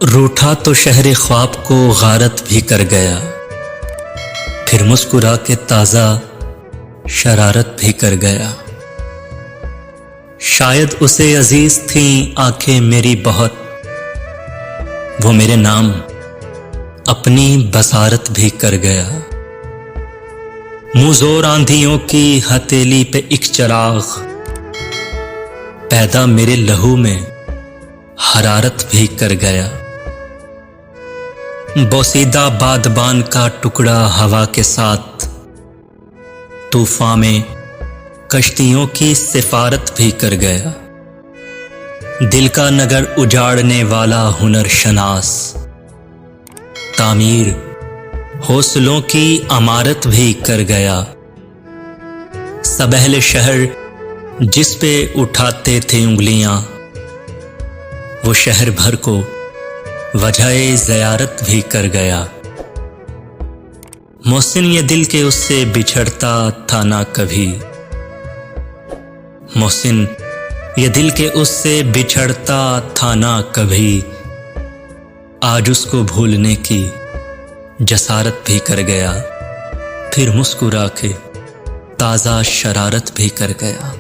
روٹھا تو شہر خواب کو غارت بھی کر گیا، پھر مسکرا کے تازہ شرارت بھی کر گیا۔ شاید اسے عزیز تھیں آنکھیں میری بہت، وہ میرے نام اپنی بصارت بھی کر گیا۔ منہ زور آندھیوں کی ہتھیلی پہ ایک چراغ، پیدا میرے لہو میں حرارت بھی کر گیا۔ بوسیدہ بادبان کا ٹکڑا ہوا کے ساتھ، طوفان میں کشتیوں کی سفارت بھی کر گیا۔ دل کا نگر اجاڑنے والا ہنر شناس، تعمیر حوصلوں کی عمارت بھی کر گیا۔ سب اہل شہر جس پہ اٹھاتے تھے انگلیاں، وہ شہر بھر کو وجہ زیارت بھی کر گیا۔ محسن یہ دل کے اس سے بچھڑتا تھا نہ کبھی، محسن یہ دل کے اس سے بچھڑتا تھا نہ کبھی، آج اس کو بھولنے کی جسارت بھی کر گیا، پھر مسکرا کے تازہ شرارت بھی کر گیا۔